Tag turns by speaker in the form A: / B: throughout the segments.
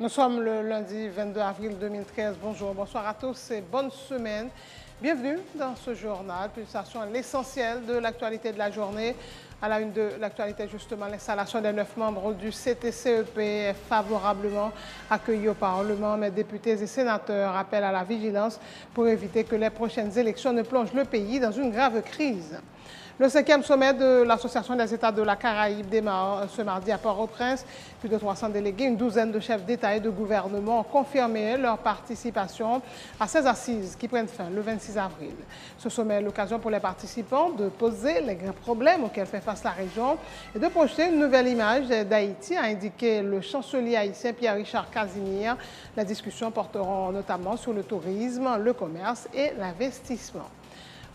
A: Nous sommes le lundi 22 avril 2013. Bonjour, bonsoir à tous et bonne semaine. Bienvenue dans ce journal. Pulsation l'essentiel de l'actualité de la journée. À la une de l'actualité, justement, l'installation des 9 membres du CTCEP est favorablement accueillie au Parlement. Mais députés et sénateurs appellent à la vigilance pour éviter que les prochaines élections ne plongent le pays dans une grave crise. Le 5e sommet de l'Association des États de la Caraïbe démarre ce mardi à Port-au-Prince. Plus de 300 délégués, une douzaine de chefs d'État et de gouvernement ont confirmé leur participation à ces assises qui prennent fin le 26 avril. Ce sommet est l'occasion pour les participants de poser les grands problèmes auxquels fait face la région et de projeter une nouvelle image d'Haïti, a indiqué le chancelier haïtien Pierre-Richard Casimir. Les discussions porteront notamment sur le tourisme, le commerce et l'investissement.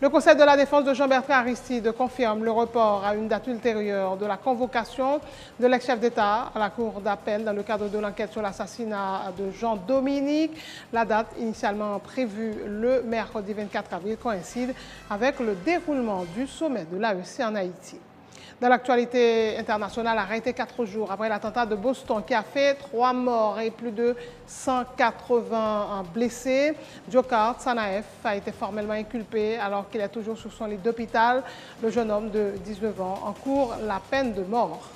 A: Le Conseil de la défense de Jean-Bertrand Aristide confirme le report à une date ultérieure de la convocation de l'ex-chef d'État à la Cour d'appel dans le cadre de l'enquête sur l'assassinat de Jean-Dominique. La date initialement prévue le mercredi 24 avril coïncide avec le déroulement du sommet de l'AEC en Haïti. Dans l'actualité internationale, arrêté 4 jours après l'attentat de Boston qui a fait 3 morts et plus de 180 blessés, Dzhokhar Tsarnaev a été formellement inculpé alors qu'il est toujours sur son lit d'hôpital. Le jeune homme de 19 ans encourt la peine de mort.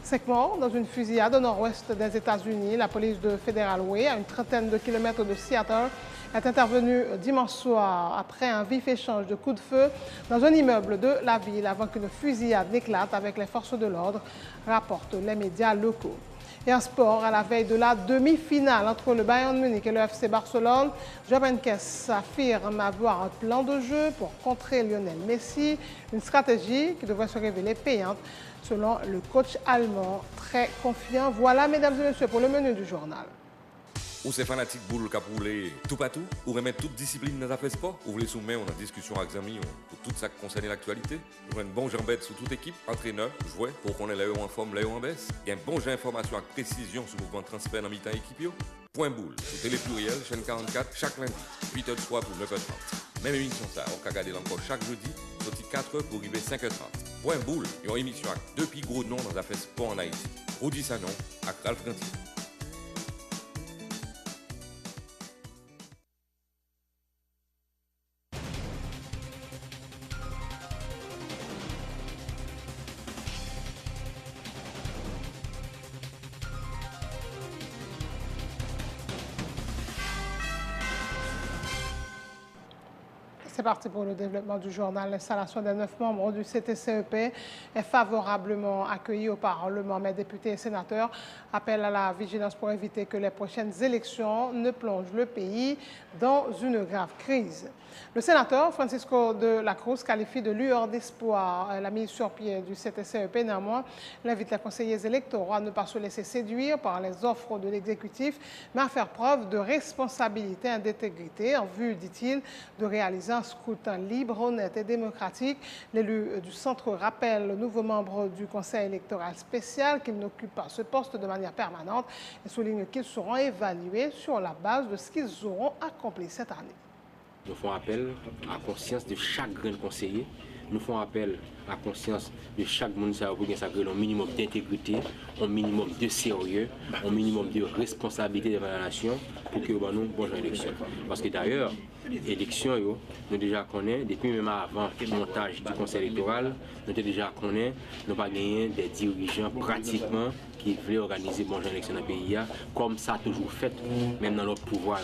A: 5 morts dans une fusillade au nord-ouest des États-Unis. La police de Federal Way, à une trentaine de kilomètres de Seattle, est intervenue dimanche soir après un vif échange de coups de feu dans un immeuble de la ville avant qu'une fusillade n'éclate avec les forces de l'ordre, rapportent les médias locaux. Et en sport, à la veille de la demi-finale entre le Bayern Munich et le FC Barcelone, Jupp Heynckes affirme avoir un plan de jeu pour contrer Lionel Messi, une stratégie qui devrait se révéler payante selon le coach allemand très confiant. Voilà, mesdames et messieurs, pour le menu du journal.
B: Ou c'est fanatique boule qui a roulé tout partout, ou remettre toute discipline dans la sport, ou voulez soumettre en discussion avec amis pour tout ça qui concerne l'actualité. Vous avez un bon jambette sur toute équipe, entraîneur, joueur, pour qu'on ait l'air en forme, l'air en baisse. Il y a un bon jeu d'information avec précision sur le mouvement de transfert dans mi-temps équipe. Point boule, sur Télé Pluriel, chaîne 44, chaque lundi, 8h du soir pour 9h30. Même émission ça, on peut regarder encore chaque jeudi, sorti 4h pour arriver 5h30. Point boule, une émission avec 2 plus gros noms dans la sport en Haïti. Rudi Sanon, avec Ralph Ganti.
A: C'est parti pour le développement du journal. L'installation des 9 membres du CTCEP est favorablement accueillie au Parlement. Mais députés et sénateurs appellent à la vigilance pour éviter que les prochaines élections ne plongent le pays dans une grave crise. Le sénateur Francisco de la Cruz qualifie de lueur d'espoir la mise sur pied du CTCEP. Néanmoins, il invite les conseillers électoraux à ne pas se laisser séduire par les offres de l'exécutif, mais à faire preuve de responsabilité et d'intégrité en vue, dit-il, de réaliser un scrutin libre, honnête et démocratique. L'élu du centre rappelle le nouveau membre du conseil électoral spécial qu'il n'occupe pas ce poste de manière permanente et souligne qu'ils seront évalués sur la base de ce qu'ils auront accompli cette année.
C: Nous faisons appel à la conscience de chaque grand conseiller. Nous faisons appel à la conscience de chaque monde pour qu'il un minimum d'intégrité, un minimum de sérieux, un minimum de responsabilité devant la nation pour que nous ayons une bonne élection. Parce que d'ailleurs, l'élection, nous déjà connaissons, depuis même avant le montage du conseil électoral, nous déjà connaissons, nous n'avons pas gagné des dirigeants pratiquement qui voulaient organiser une bonne élection dans le pays, comme ça a toujours fait, même dans notre pouvoir.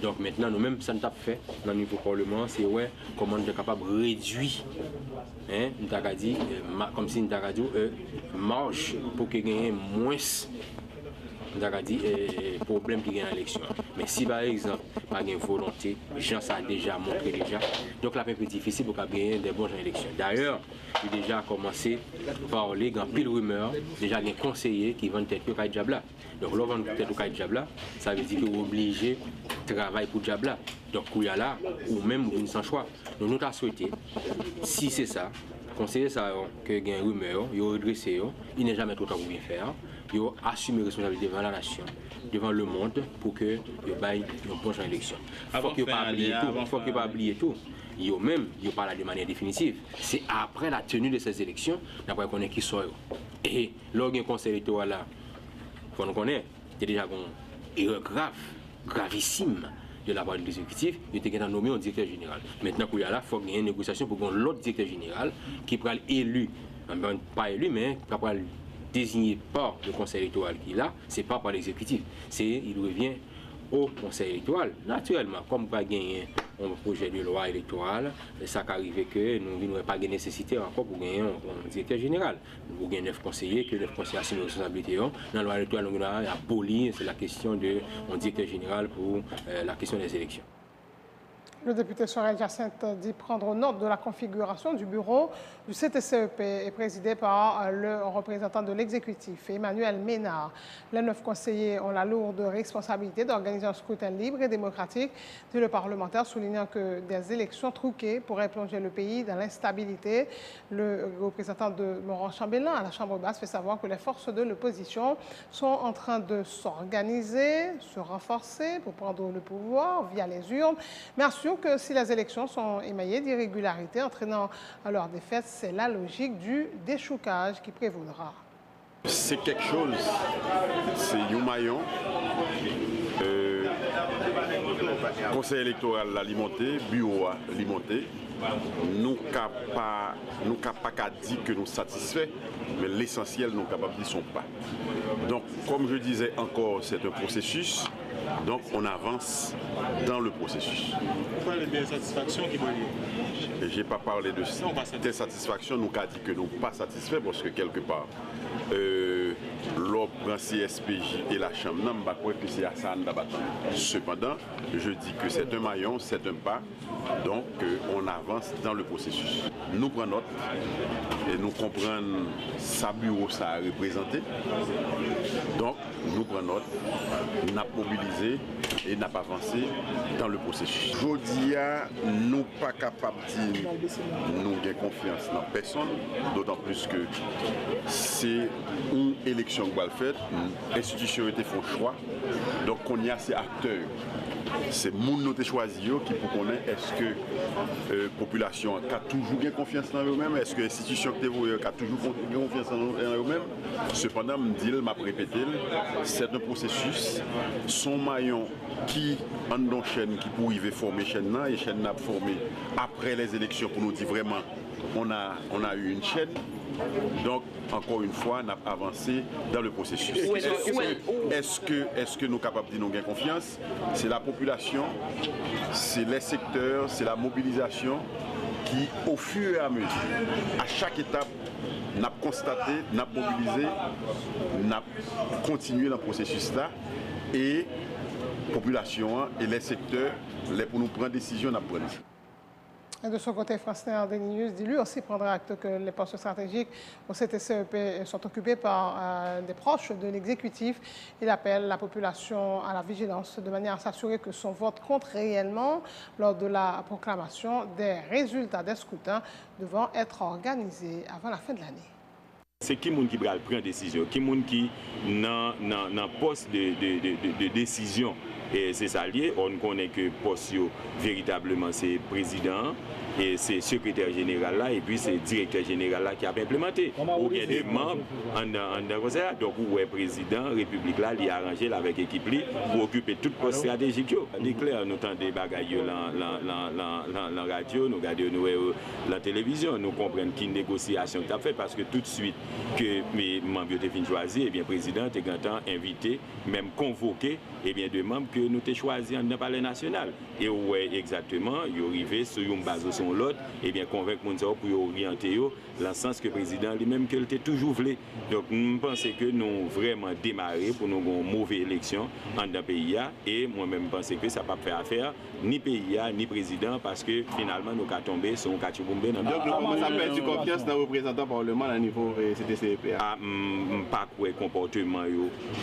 C: Donc maintenant, nous-mêmes, ça nous a fait dans le niveau Parlement, c'est comment nous sommes capables de réduire, nous avons dit, comme si nous avons dit, marge pour qu'il y ait moins de problèmes qui gagnent l'élection. Mais si par exemple, pas de volonté, les gens ça a déjà montré déjà, donc là, c'est un peu difficile pour gagner des bonnes élections. D'ailleurs, il a déjà commencé à parler dans pile rumeur, déjà des conseillers qui vendent tête au Diabla. Donc, là, vendre tête au Diabla, ça veut dire que vous êtes obligé de travailler pour Diabla. Donc, il y a là, ou même vous sans choix. Donc, nous avons souhaité, si c'est ça, conseiller ça, que il y a une rumeur, il a redressé, il n'est jamais trop tard pour bien faire. Il a assumé la responsabilité devant la nation, devant le monde, pour que il baille une bonne élection. Il ne faut qu'il ne pas oublier tout. Il a parlé de manière définitive. C'est après la tenue de ces élections, d'après qu'on est qui soit. Et lors d'un conseil électoral là, il faut nous connaître, il y a déjà erreur grave, gravissime de la part de l'exécutif, il était nommé un directeur général. Maintenant qu'il y a là, il faut qu'il y ait une négociation pour qu'on l'autre directeur général qui pourra être élu, pas élu, mais qui pourra être désigné par le conseil électoral qu'il a, ce n'est pas par l'exécutif. Il revient au conseil électoral. Naturellement, comme on a gagné un projet de loi électorale, ça arrive que nous n'avons pas de nécessité encore pour gagner un directeur général. Nous avons 9 conseillers, que 9 conseillers assument nos responsabilités. Dans la loi électorale, nous avons aboli, c'est la question de un directeur général pour la question des élections.
A: Le député Sorel Jacinthe dit prendre note de la configuration du bureau du CTCEP et présidé par le représentant de l'exécutif, Emmanuel Ménard. Les 9 conseillers ont la lourde responsabilité d'organiser un scrutin libre et démocratique, dit le parlementaire, soulignant que des élections truquées pourraient plonger le pays dans l'instabilité. Le représentant de Morand-Chambellan à la Chambre basse fait savoir que les forces de l'opposition sont en train de s'organiser, se renforcer pour prendre le pouvoir via les urnes, mais assure que si les élections sont émaillées d'irrégularités entraînant à leur défaite, c'est la logique du déchoucage qui prévaudra.
D: C'est quelque chose, c'est un maillon. Conseil électoral alimenté, bureau alimenté. Nous n'avons pas qu'à dire que nous satisfaits, mais l'essentiel, nous sommes capables de dire sont pas. Donc, comme je disais encore, c'est un processus. Donc, on avance dans le processus.
E: Vous parlez de satisfaction qui va lier.
D: Je n'ai pas parlé de satisfaction, nous avons dit que nous ne sommes pas satisfaits parce que quelque part, l'ordre CSPJ et la Chambre, je ne crois pas que c'est à ça. Cependant, je dis que c'est un maillon, c'est un pas, donc on avance dans le processus. Nous prenons note et nous comprenons sa bureau, ça a représenté. Donc, nous prenons note, nous avons mobilisé et nous avons avancé dans le processus. Aujourd'hui, nous ne sommes pas capables de dire nous avons confiance dans personne, d'autant plus que c'est une élection qu'on va faire, l'institution a été fait choix, donc on y a ces acteurs. C'est moun nous avons choisi qui pour connaître est-ce que la population a toujours bien confiance dans eux-mêmes, est-ce que l'institution qui a toujours confiance dans eux-mêmes. Cependant, je dis, je répète, c'est un processus, son maillon qui en dans chaîne qui pour y former chaîne là et chaîne n'a formé après les élections pour nous dire vraiment on a eu une chaîne. Donc, encore une fois, on a avancé dans le processus. Est-ce que nous sommes capables de nous gagner confiance? C'est la population, c'est les secteurs, c'est la mobilisation qui, au fur et à mesure, à chaque étape, n'a constaté, n'a mobilisé, n'a continué dans le processus-là. Et la population et les secteurs, pour nous prendre des décisions, n'a pris.
A: De son côté, Francine Ardenius dit lui aussi prendra acte que les postes stratégiques au CTCEP sont occupés par des proches de l'exécutif. Il appelle la population à la vigilance de manière à s'assurer que son vote compte réellement lors de la proclamation des résultats des scrutins devant être organisés avant la fin de l'année.
F: C'est qui qui va prendre décision, qui dans poste de décision. Et c'est ça lié, on connaît que poste véritablement c'est président et c'est secrétaire général là et puis c'est directeur général là qui a implémenté. Ou il y a des membres en conseil, donc où est président République là, il a arrangé avec l'équipe pour occuper tout poste stratégique. C'est clair, nous entendons des bagailles la radio, nous regardons la télévision, nous comprenons qui négociation tu as fait parce que tout de suite que mes membres ont été choisis, et bien président est invité, même convoqué, et bien de membres que nous avons choisis dans le palais national. Et ouais, exactement, ils sont arrivés sur une base ou sur l'autre, et bien convaincre les gens pour orienter dans le sens que le président lui-même qu'il était toujours voulu. Donc nous pensons que nous avons vraiment démarré pour nous avoir une mauvaise élection dans le pays. Et moi-même je pense que ça ne va pas faire affaire ni pays ni président parce que finalement nous avons tombé sur un cachobombé. Donc
E: nous commençons à perdre confiance dans le représentant parlement à niveau CTCEP.
F: Pas quoi comportement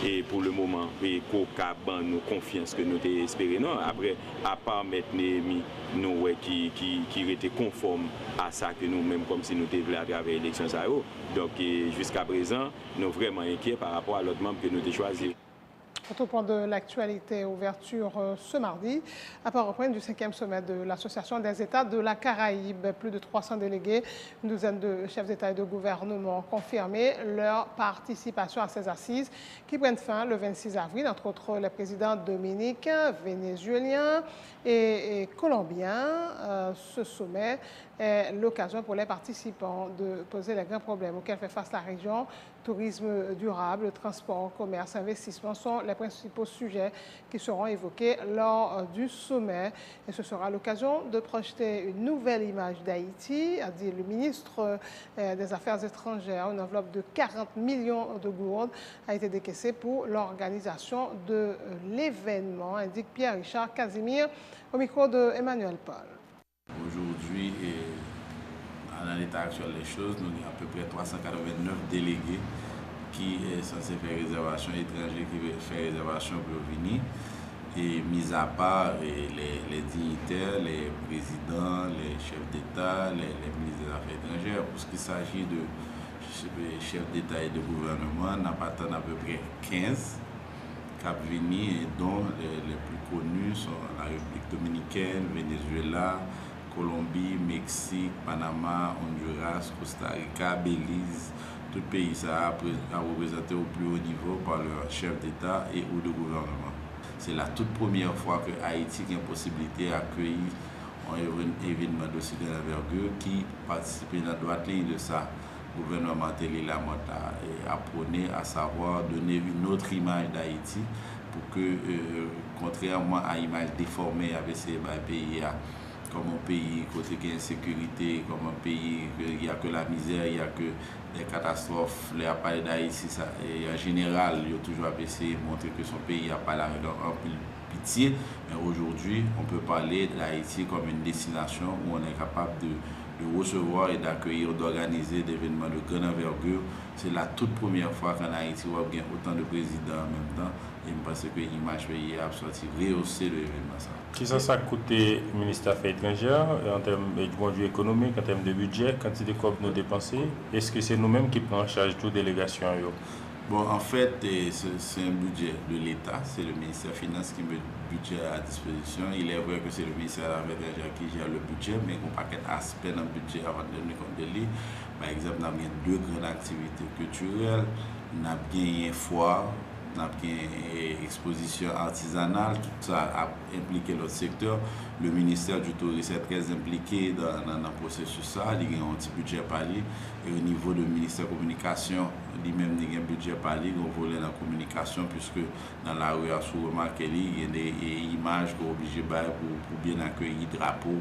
F: et pour le moment et qu'au cas nous confiance que nous espérons. Non, après à part mettre nous qui étaient conformes à ça que nous-mêmes comme si nous étions à travers l'élection. Donc jusqu'à présent, nous sommes vraiment inquiets par rapport à l'autre membre que nous avons choisi.
A: Autre point de l'actualité, ouverture ce mardi, à Port-au-Prince du 5e sommet de l'Association des États de la Caraïbe. Plus de 300 délégués, une douzaine de chefs d'État et de gouvernement ont confirmé leur participation à ces assises qui prennent fin le 26 avril, entre autres les présidents dominicains, vénézuéliens et colombiens. Ce sommet est l'occasion pour les participants de poser les grands problèmes auxquels fait face la région. Tourisme durable, transport, commerce, investissement sont les principaux sujets qui seront évoqués lors du sommet. Et ce sera l'occasion de projeter une nouvelle image d'Haïti, a dit le ministre des Affaires étrangères. Une enveloppe de 40 millions de gourdes a été décaissée pour l'organisation de l'événement, indique Pierre-Richard Casimir au micro de Emmanuel Paul.
G: Aujourd'hui, dans l'état actuel des choses, nous avons à peu près 389 délégués qui sont censés faire réservation, étrangers qui veulent faire réservation pour venir. Et mis à part les dignitaires, les présidents, les chefs d'État, les ministres des Affaires étrangères, pour ce qui s'agit de chefs d'État et de gouvernement, on n'a pas attendu à peu près 15 qui ont venu, dont les plus connus sont la République dominicaine, Venezuela, Colombie, Mexique, Panama, Honduras, Costa Rica, Belize. Tout pays ça a représenté au plus haut niveau par leur chef d'État et ou de gouvernement. C'est la toute première fois que Haïti a une possibilité d'accueillir un événement d'aussi grande envergure qui participe dans la droite ligne de ça. Le gouvernement Télé Lamotte a prôné à savoir donner une autre image d'Haïti pour que, contrairement à l'image déformée avec ces pays, comme un pays côté qui a insécurité, comme un pays il n'y a que la misère, il n'y a que des catastrophes. Les appareils d'Haïti, en général, il y a toujours essayé de montrer que son pays n'a pas la pitié. Mais aujourd'hui, on peut parler d'Haïti comme une destination où on est capable de recevoir et d'accueillir, d'organiser des événements de grande envergure. C'est la toute première fois qu'en Haïti, on a autant de présidents en même temps. Et je pense que l'image pays a sorti rehausser l'événement.
H: Qui ça a coûté au ministère des Affaires étrangères en termes de point de vue économique, en termes de budget, quantité de nous dépenser? Est-ce que c'est nous-mêmes qui prenons en charge toute délégation?
G: Bon, en fait, c'est un budget de l'État, c'est le ministère des Finances qui met le budget à disposition. Il est vrai que c'est le ministère des Affaires étrangères qui gère le budget, mais il n'y a pas d'aspect dans le budget avant de donner compte de lui. Par exemple, nous avons deux grandes activités culturelles, nous avons une foire, nous avons une exposition artisanale, tout ça a impliqué l'autre secteur. Le ministère du Tourisme est très impliqué dans le processus. Il y a un petit budget par lui. Et au niveau du ministère de la Communication, lui-même, il y a un budget par lui, on voulait la communication, puisque dans la rue, à remarqué, il y a des images qu'on est obligé de pour bien accueillir le drapeau.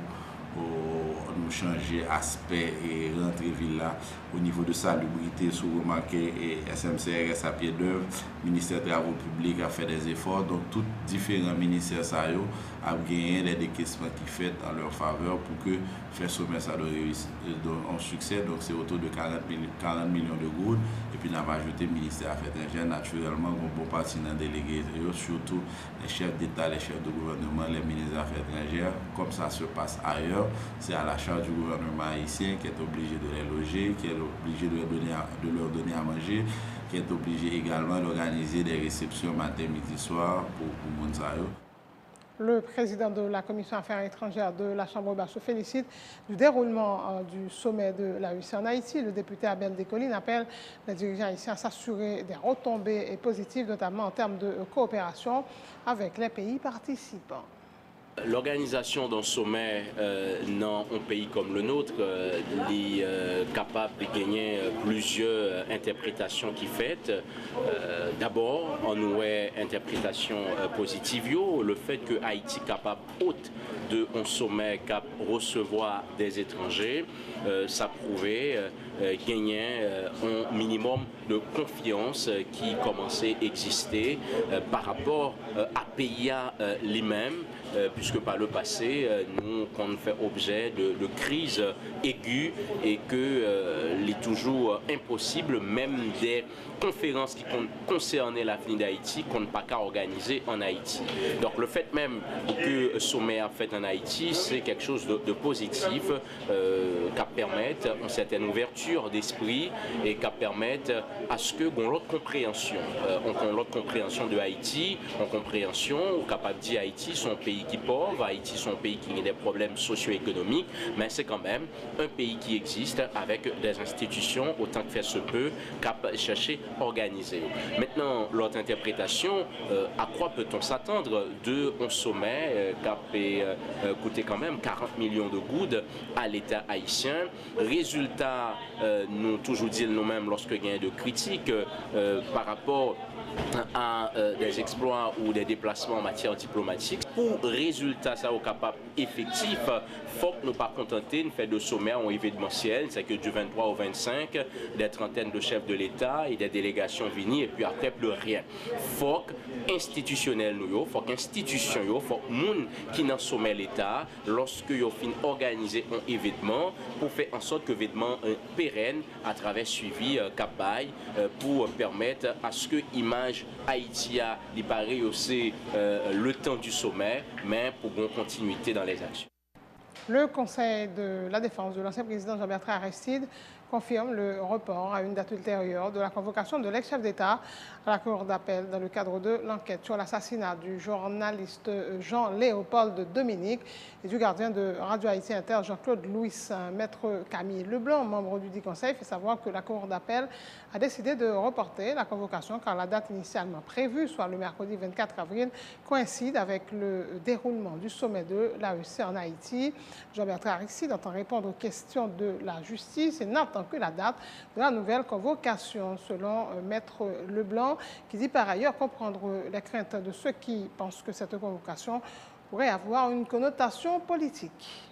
G: Nous changer aspect et rentrer ville là au niveau de salubrité sous remarqué et SMCRS à pied d'œuvre, ministère des Travaux publics a fait des efforts, donc tous différents ministères ça a gagné des décaissements qui fait en leur faveur pour que faire sommet ça en succès, donc c'est autour de 40 millions de gourdes et puis on va ajouter le ministère des Affaires étrangères naturellement un bon parti dans délégués, surtout les chefs d'État, les chefs de gouvernement, les ministres des Affaires étrangères, comme ça se passe ailleurs. C'est à la charge du gouvernement haïtien qui est obligé de les loger, qui est obligé de leur donner à manger, qui est obligé également d'organiser des réceptions matin, midi, soir pour Monsayo.
A: Le président de la Commission Affaires étrangères de la Chambre basse se félicite du déroulement du sommet de la Russie en Haïti. Le député Abel Descollines appelle les dirigeants haïtiens à s'assurer des retombées positives, notamment en termes de coopération avec les pays participants.
C: L'organisation d'un sommet dans un pays comme le nôtre est capable de gagner plusieurs interprétations qui faites. D'abord, on aurait interprétation positive, le fait que Haïti est capable hôte de un sommet cap recevoir des étrangers, ça prouvait gagner un minimum de confiance qui commençait à exister par rapport à pays lui-même puisque par le passé, nous, qu'on fait objet de crises aiguës et qu'il est toujours impossible, même des conférences qui concernaient l'avenir d'Haïti, qu'on ne peut pas organiser en Haïti. Donc le fait même que le sommet a fait en Haïti, c'est quelque chose de positif qui permet une certaine ouverture d'esprit et qui permet à ce que l'autre compréhension, l'autre compréhension de Haïti, en compréhension, capable de dire Haïti, son pays qui est pauvre, Haïti, son pays qui a des problèmes socio-économiques, mais c'est quand même un pays qui existe avec des institutions autant que faire se peut, capable de chercher à organiser. Maintenant, l'autre interprétation, à quoi peut-on s'attendre de un sommet qui a coûté quand même 40 millions de goudes à l'État haïtien. Résultat, nous toujours dit nous-mêmes lorsque il y a de critiques par rapport à des exploits ou des déplacements en matière diplomatique. Pour résultat, ça au capable effectif, il faut que nous ne pas contenter de faire de sommet en événementiel, c'est que du 23 au 25, des trentaines de chefs de l'État et des délégations venues et puis après plus rien. Il faut institutionnel nous, il faut qu'institution, il faut que monde qui dans sommet l'État, lorsque ils fin organiser un événement pour faire en sorte que l'événement pérenne à travers suivi capaille pour permettre à ce que l'image Haïti a libéré aussi le temps du sommet, mais pour une continuité dans les actions.
A: Le Conseil de la défense de l'ancien président Jean-Bertrand Aristide confirme le report à une date ultérieure de la convocation de l'ex-chef d'État à la Cour d'appel dans le cadre de l'enquête sur l'assassinat du journaliste Jean-Léopold Dominique et du gardien de Radio Haïti Inter Jean-Claude Louis. Maître Camille Leblanc, membre du dit Conseil, fait savoir que la Cour d'appel a décidé de reporter la convocation car la date initialement prévue, soit le mercredi 24 avril, coïncide avec le déroulement du sommet de l'AEC en Haïti. Jean-Bertrand Aristide entend répondre aux questions de la justice et n'attend que la date de la nouvelle convocation, selon Maître Leblanc, qui dit par ailleurs comprendre les craintes de ceux qui pensent que cette convocation pourrait avoir une connotation politique.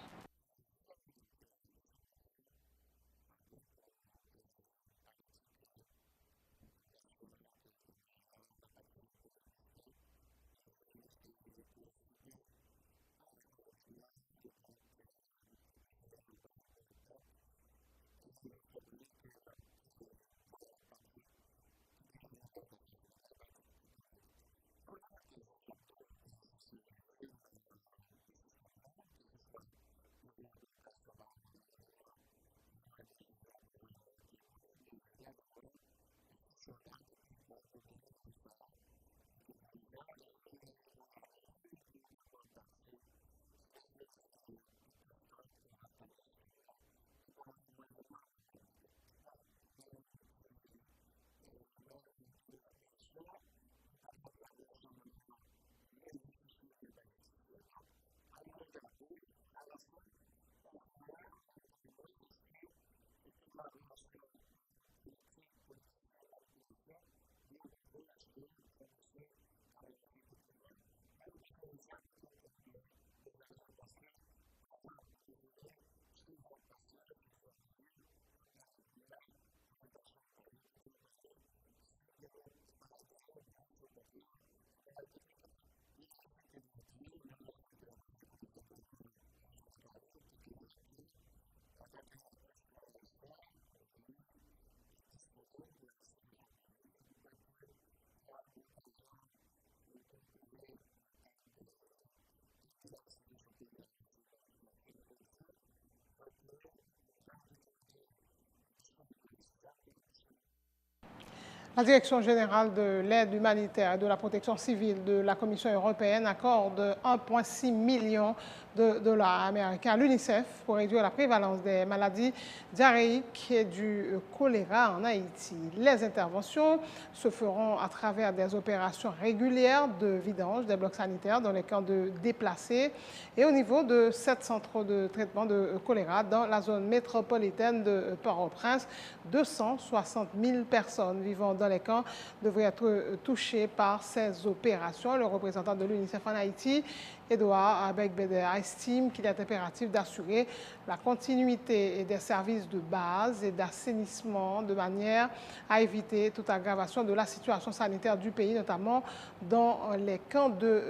A: La Direction générale de l'aide humanitaire et de la protection civile de la Commission européenne accorde 1,6 million de dollars américains à l'UNICEF pour réduire la prévalence des maladies diarrhéiques et du choléra en Haïti. Les interventions se feront à travers des opérations régulières de vidange des blocs sanitaires dans les camps de déplacés et au niveau de 7 centres de traitement de choléra dans la zone métropolitaine de Port-au-Prince. 260 000 personnes vivant dans les camps devraient être touchées par ces opérations. Le représentant de l'UNICEF en Haïti, Edouard Begbeder estime qu'il est impératif d'assurer la continuité des services de base et d'assainissement de manière à éviter toute aggravation de la situation sanitaire du pays, notamment dans les camps de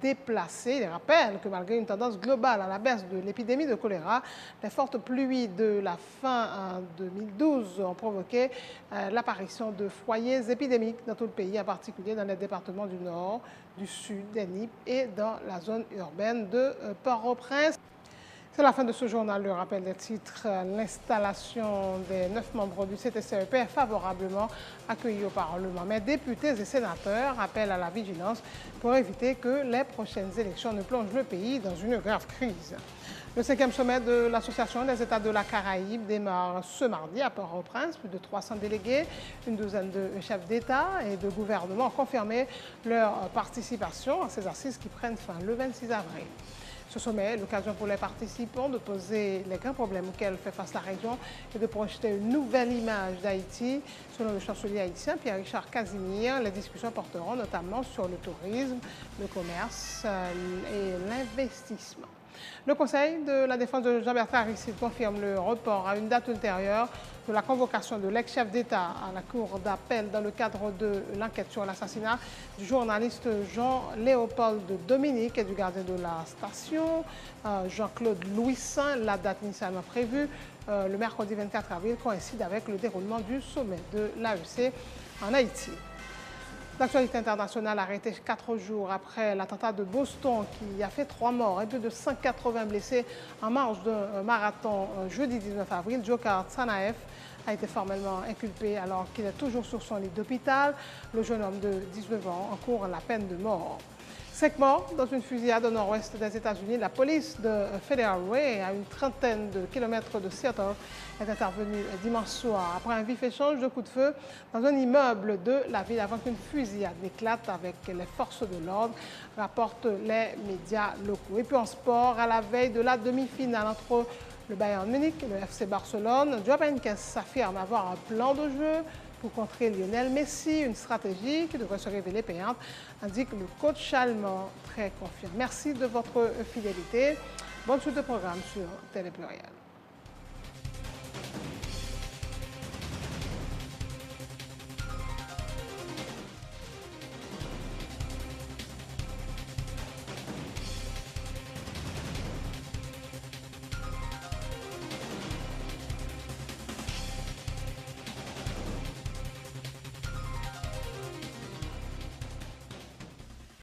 A: déplacés. Il rappelle que malgré une tendance globale à la baisse de l'épidémie de choléra, les fortes pluies de la fin 2012 ont provoqué l'apparition de foyers épidémiques dans tout le pays, en particulier dans les départements du Nord, du Sud, des Nippes et dans la zone urbaine de Port-au-Prince. C'est la fin de ce journal. Le rappel des titres. L'installation des 9 membres du CTCEP est favorablement accueillie au Parlement. Mais députés et sénateurs appellent à la vigilance pour éviter que les prochaines élections ne plongent le pays dans une grave crise. Le 5e sommet de l'Association des États de la Caraïbe démarre ce mardi à Port-au-Prince. Plus de 300 délégués, une douzaine de chefs d'État et de gouvernement ont confirmé leur participation à ces assises qui prennent fin le 26 avril. Ce sommet est l'occasion pour les participants de poser les grands problèmes auxquels fait face la région et de projeter une nouvelle image d'Haïti. Selon le chancelier haïtien Pierre-Richard Casimir, les discussions porteront notamment sur le tourisme, le commerce et l'investissement. Le Conseil de la défense de Jean-Bertrand Aristide confirme le report à une date ultérieure de la convocation de l'ex-chef d'État à la Cour d'appel dans le cadre de l'enquête sur l'assassinat du journaliste Jean-Léopold Dominique et du gardien de la station, Jean-Claude Louis-Saint. La date initialement prévue, le mercredi 24 avril, coïncide avec le déroulement du sommet de l'AEC en Haïti. L'actualité internationale arrêtée 4 jours après l'attentat de Boston qui a fait 3 morts et plus de 180 blessés en marge d'un marathon jeudi 19 avril. Djokhar Tsarnaev a été formellement inculpé alors qu'il est toujours sur son lit d'hôpital. Le jeune homme de 19 ans encourt la peine de mort. 5 morts dans une fusillade au nord-ouest des États-Unis. La police de Federal Way, à une trentaine de kilomètres de Seattle, est intervenue dimanche soir après un vif échange de coups de feu dans un immeuble de la ville avant qu'une fusillade n'éclate avec les forces de l'ordre, rapportent les médias locaux. Et puis en sport, à la veille de la demi-finale entre le Bayern Munich et le FC Barcelone, Joao Benitez s'affirme avoir un plan de jeu pour contrer Lionel Messi, une stratégie qui devrait se révéler payante, indique le coach allemand très confiant. Merci de votre fidélité. Bonne suite de programme sur Télé Pluriel.